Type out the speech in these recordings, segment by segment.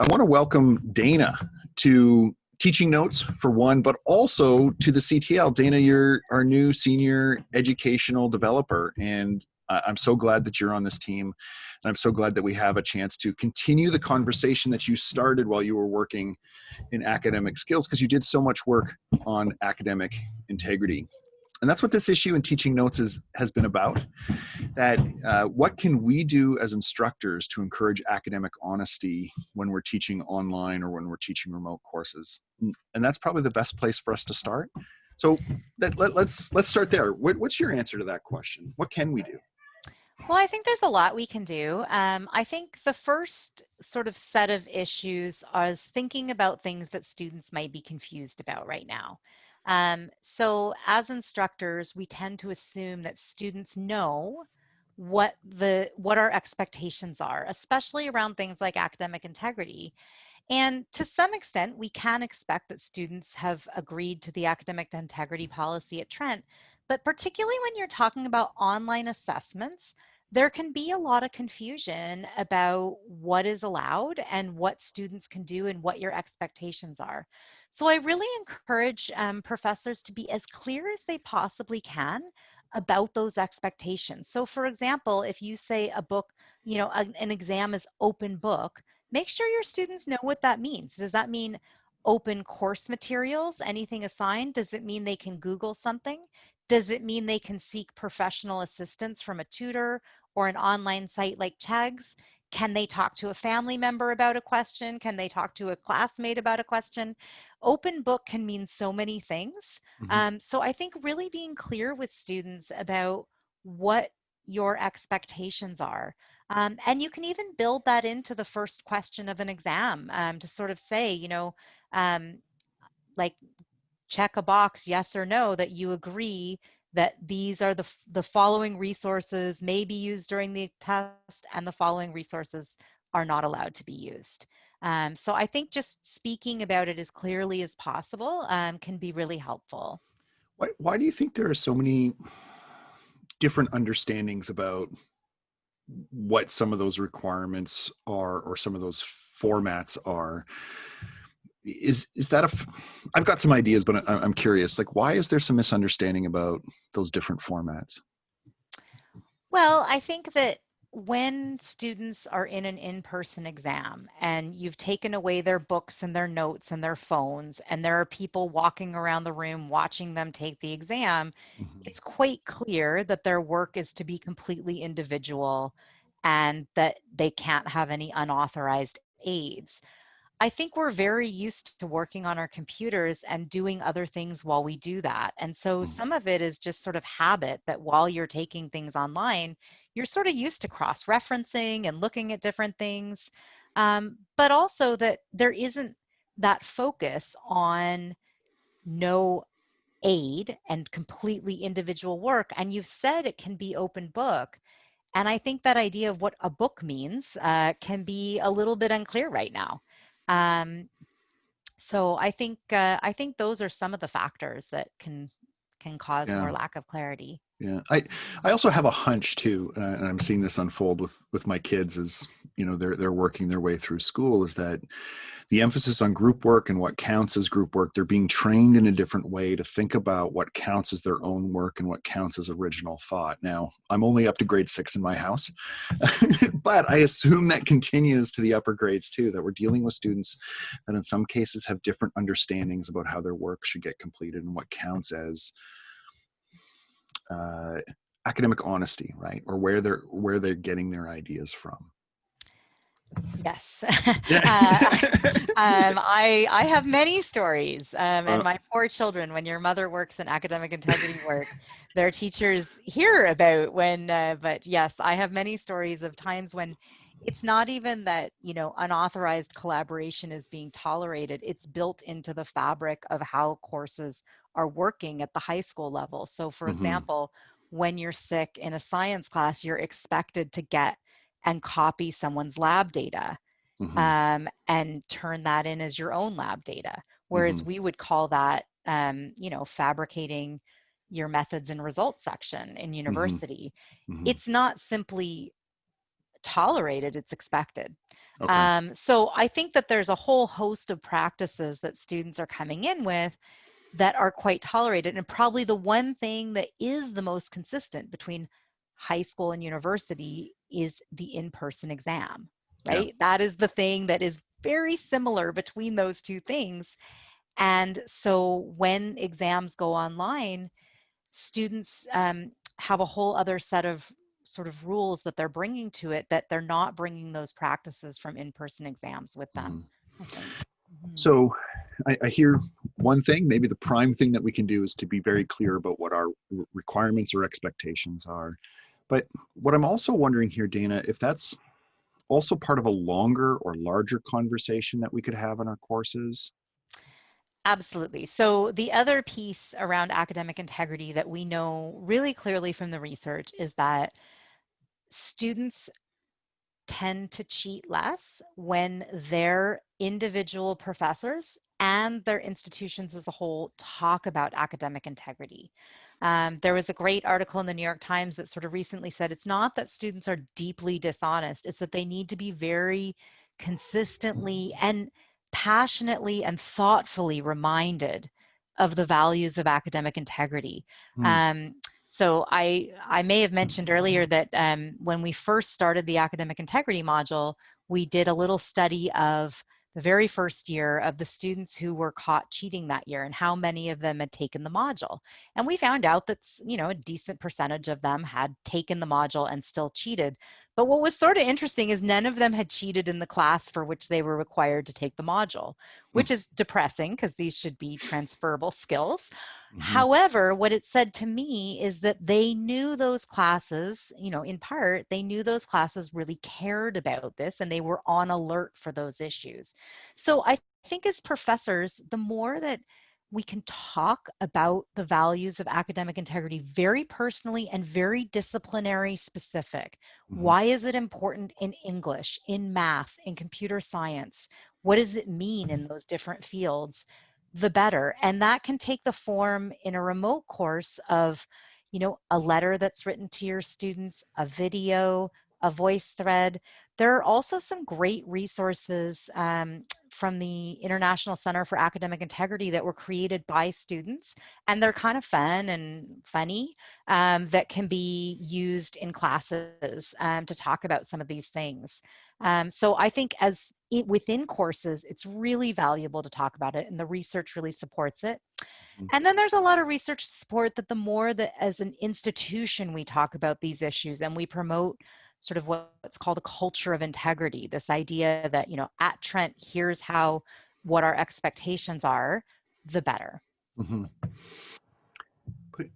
I want to welcome Dana to Teaching Notes for one, but also to the CTL. Dana, you're our new senior educational developer, and I'm so glad that you're on this team. And I'm so glad that we have a chance to continue the conversation that you started while you were working in academic skills, because you did so much work on academic integrity. And that's what this issue in Teaching Notes has been about. That what can we do as instructors to encourage academic honesty when we're teaching online or when we're teaching remote courses? And that's probably the best place for us to start. So let's start there. What's your answer to that question? What can we do? Well, I think there's a lot we can do. I think the first sort of set of issues is thinking about things that students might be confused about right now. So as instructors, we tend to assume that students know what our expectations are, especially around things like academic integrity. And to some extent, we can expect that students have agreed to the academic integrity policy at Trent, but particularly when you're talking about online assessments, there can be a lot of confusion about what is allowed and what students can do and what your expectations are. So I really encourage professors to be as clear as they possibly can about those expectations. So for example, if you say a book, an exam is open book, make sure your students know what that means. Does that mean open course materials, anything assigned? Does it mean they can Google something? Does it mean they can seek professional assistance from a tutor or an online site like Chegs? Can they talk to a family member about a question? Can they talk to a classmate about a question? Open book can mean so many things. Mm-hmm. So I think really being clear with students about what your expectations are. And you can even build that into the first question of an exam to sort of say, um, like check a box, yes or no, that you agree that these are the following resources may be used during the test and the following resources are not allowed to be used. So I think just speaking about it as clearly as possible can be really helpful. Why do you think there are so many different understandings about what some of those requirements are or some of those formats are? Is that I've got some ideas, but I'm curious, like, why is there some misunderstanding about those different formats? Well, I think that when students are in an in-person exam and you've taken away their books and their notes and their phones, and there are people walking around the room watching them take the exam, Mm-hmm. it's quite clear that their work is to be completely individual and that they can't have any unauthorized aids. I think we're very used to working on our computers and doing other things while we do that. And so some of it is just sort of habit that while you're taking things online, you're sort of used to cross-referencing and looking at different things. But also that there isn't that focus on no aid and completely individual work. And you've said it can be open book. And I think that idea of what a book means can be a little bit unclear right now. Um, so I think those are some of the factors that can cause Yeah. more lack of clarity. Yeah, I also have a hunch too, and I'm seeing this unfold with my kids as they're working their way through school. Is that the emphasis on group work and what counts as group work? They're being trained in a different way to think about what counts as their own work and what counts as original thought. Now, I'm only up to grade 6 in my house, but I assume that continues to the upper grades too. That we're dealing with students that in some cases have different understandings about how their work should get completed and what counts as uh, academic honesty, right? Or where they're getting their ideas from. Yes. Yeah. I have many stories, and uh, my poor children. When your mother works in academic integrity work, their teachers hear about when. But yes, I have many stories of times when it's not even that unauthorized collaboration is being tolerated. It's built into the fabric of how courses are working at the high school level. So, for mm-hmm, example, when you're sick in a science class, you're expected to get and copy someone's lab data mm-hmm, and turn that in as your own lab data. mm-hmm, Whereas we would call that, fabricating your methods and results section in mm-hmm, university. mm-hmm, It's not simply tolerated, it's expected. Okay. So I think that there's a whole host of practices that students are coming in with that are quite tolerated. And probably the one thing that is the most consistent between high school and university is the in-person exam, Yeah. right? That is the thing that is very similar between those two things. And so when exams go online, students have a whole other set of sort of rules that they're bringing to it that they're not bringing those practices from in-person exams with them, Mhm. I think. Mhm. So I hear one thing, maybe the prime thing that we can do is to be very clear about what our requirements or expectations are. But what I'm also wondering here, Dana, if that's also part of a longer or larger conversation that we could have in our courses. Absolutely. So the other piece around academic integrity that we know really clearly from the research is that students tend to cheat less when their individual professors and their institutions as a whole talk about academic integrity. There was a great article in the New York Times that sort of recently said it's not that students are deeply dishonest, it's that they need to be very consistently and passionately and thoughtfully reminded of the values of academic integrity. Hmm. Um, so I may have mentioned earlier that when we first started the academic integrity module, we did a little study of the very first year of the students who were caught cheating that year and how many of them had taken the module. And we found out that, a decent percentage of them had taken the module and still cheated. But what was sort of interesting is none of them had cheated in the class for which they were required to take the module, which is depressing because these should be transferable skills. Mm-hmm. However, what it said to me is that they knew those classes, in part, they knew those classes really cared about this and they were on alert for those issues. So I think as professors, the more that we can talk about the values of academic integrity very personally and very disciplinary specific. Mm-hmm. Why is it important in English, in math, in computer science? What does it mean in those different fields? The better. And that can take the form in a remote course of, a letter that's written to your students, a video, a voice thread. There are also some great resources from the International Center for Academic Integrity that were created by students, and they're kind of fun and funny that can be used in classes to talk about some of these things. So I think within courses, it's really valuable to talk about it, and the research really supports it. And then there's a lot of research support that the more that as an institution we talk about these issues and we promote sort of what's called a culture of integrity, this idea that, at Trent, here's what our expectations are, the better. Mm-hmm.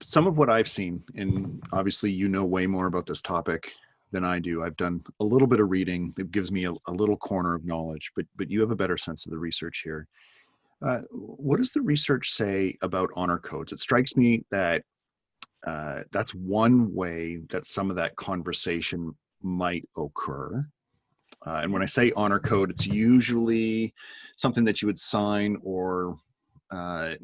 Some of what I've seen, and obviously you know way more about this topic than I do. I've done a little bit of reading. It gives me a little corner of knowledge, but you have a better sense of the research here. What does the research say about honor codes? It strikes me that that's one way that some of that conversation might occur. And when I say honor code, it's usually something that you would sign or uh,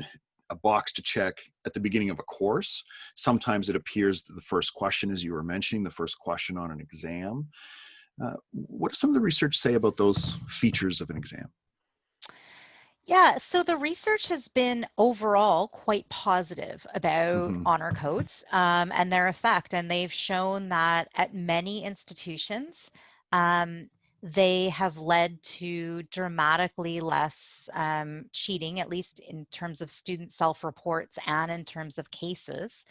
a box to check at the beginning of a course. Sometimes it appears that the first question, as you were mentioning, the first question on an exam. What does some of the research say about those features of an exam? Yeah, so the research has been overall quite positive about Mm-hmm. honor codes and their effect. And they've shown that at many institutions, um, they have led to dramatically less cheating, at least in terms of student self-reports and in terms of cases.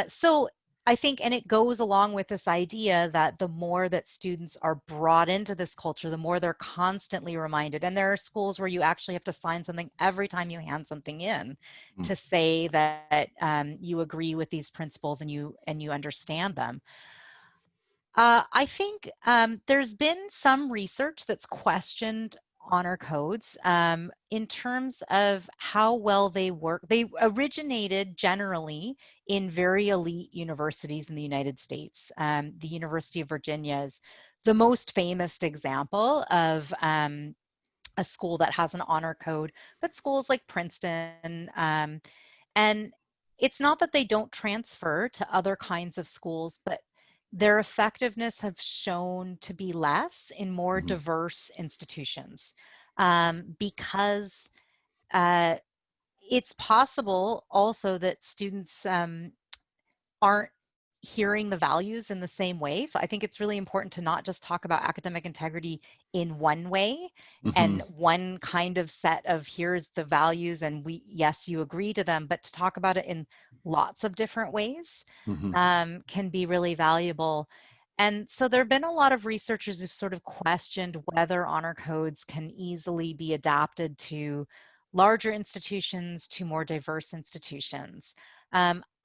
So I think, and it goes along with this idea that the more that students are brought into this culture, the more they're constantly reminded. And there are schools where you actually have to sign something every time you hand something in to say that you agree with these principles and you understand them. I think there's been some research that's questioned honor codes in terms of how well they work. They originated generally in very elite universities in the United States. The University of Virginia is the most famous example of a school that has an honor code, but schools like Princeton, and it's not that they don't transfer to other kinds of schools, but their effectiveness have shown to be less in more Hmm. diverse institutions, because uh, it's possible also that students aren't hearing the values in the same way. So I think it's really important to not just talk about academic integrity in one way Hmm. and one kind of set of here's the values and we, yes, you agree to them, but to talk about it in lots of different ways Hmm. can be really valuable. And so there have been a lot of researchers who've sort of questioned whether honor codes can easily be adapted to larger institutions, to more diverse institutions.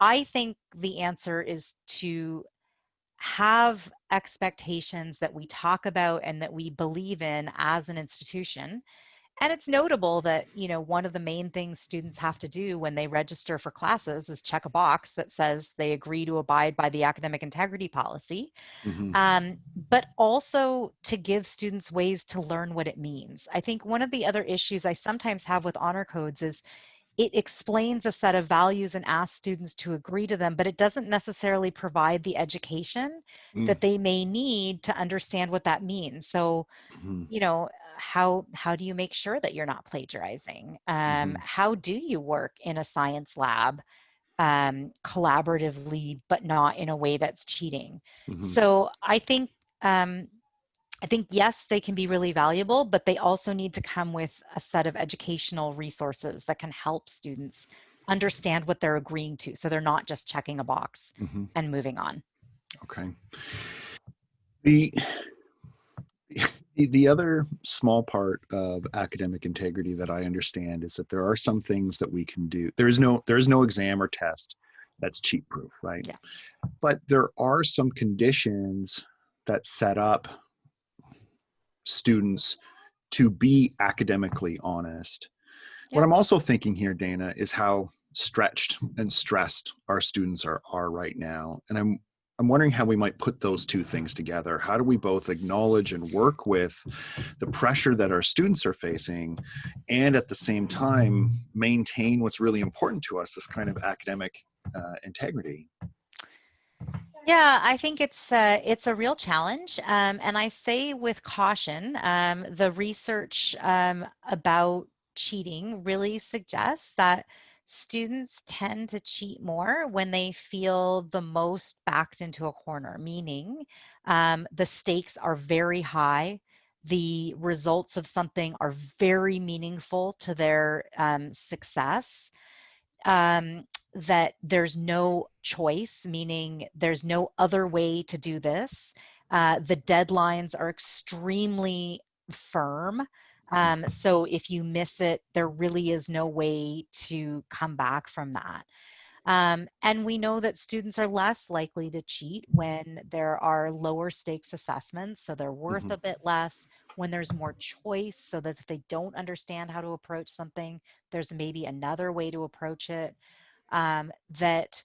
I think the answer is to have expectations that we talk about and that we believe in as an institution. And it's notable that, one of the main things students have to do when they register for classes is check a box that says they agree to abide by the academic integrity policy, Hmm. um, but also to give students ways to learn what it means. I think one of the other issues I sometimes have with honor codes is it explains a set of values and asks students to agree to them, but it doesn't necessarily provide the education that they may need to understand what that means. So, Hmm. how do you make sure that you're not plagiarizing? Hmm. How do you work in a science lab collaboratively, but not in a way that's cheating? Hmm. So um, I think, yes, they can be really valuable, but they also need to come with a set of educational resources that can help students understand what they're agreeing to. So they're not just checking a box Hmm. and moving on. Okay. The the other small part of academic integrity that I understand is that there are some things that we can do. There is no exam or test that's cheat proof, right? Yeah. But there are some conditions that set up students to be academically honest. What Yeah. I'm also thinking here, Dana, is how stretched and stressed our students are right now. And I'm wondering how we might put those two things together. How do we both acknowledge and work with the pressure that our students are facing and at the same time maintain what's really important to us, this kind of academic integrity? Yeah, I think it's a real challenge, and I say with caution. The research about cheating really suggests that students tend to cheat more when they feel the most backed into a corner, meaning the stakes are very high. The results of something are very meaningful to their success, that there's no choice, meaning there's no other way to do this. The deadlines are extremely firm. So if you miss it, there really is no way to come back from that. And we know that students are less likely to cheat when there are lower stakes assessments, so they're worth Hmm. a bit less. When there's more choice, so that if they don't understand how to approach something, there's maybe another way to approach it. That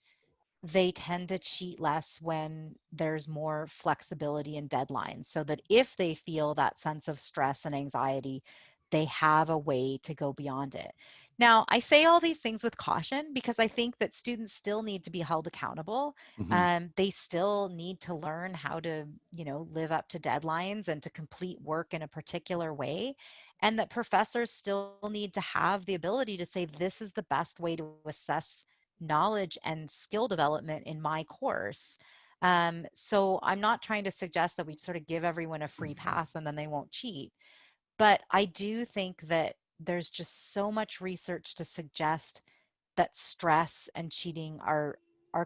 they tend to cheat less when there's more flexibility and deadlines, so that if they feel that sense of stress and anxiety, they have a way to go beyond it. Now, I say all these things with caution because I think that students still need to be held accountable. Hmm. They still need to learn how to, live up to deadlines and to complete work in a particular way. And that professors still need to have the ability to say, this is the best way to assess knowledge and skill development in my course. So I'm not trying to suggest that we sort of give everyone a free pass and then they won't cheat. But I do think that there's just so much research to suggest that stress and cheating are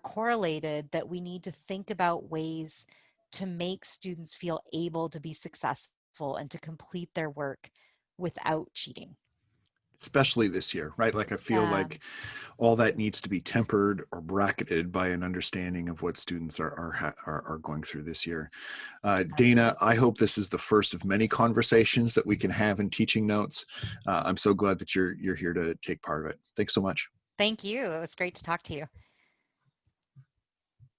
correlated, that we need to think about ways to make students feel able to be successful and to complete their work without cheating. Especially this year, right? Like I feel Yeah, like all that needs to be tempered or bracketed by an understanding of what students are going through this year. Dana, I absolutely. hope this is the first of many conversations that we can have in teaching notes. I'm so glad that you're here to take part of it. Thanks so much. Thank you. It was great to talk to you.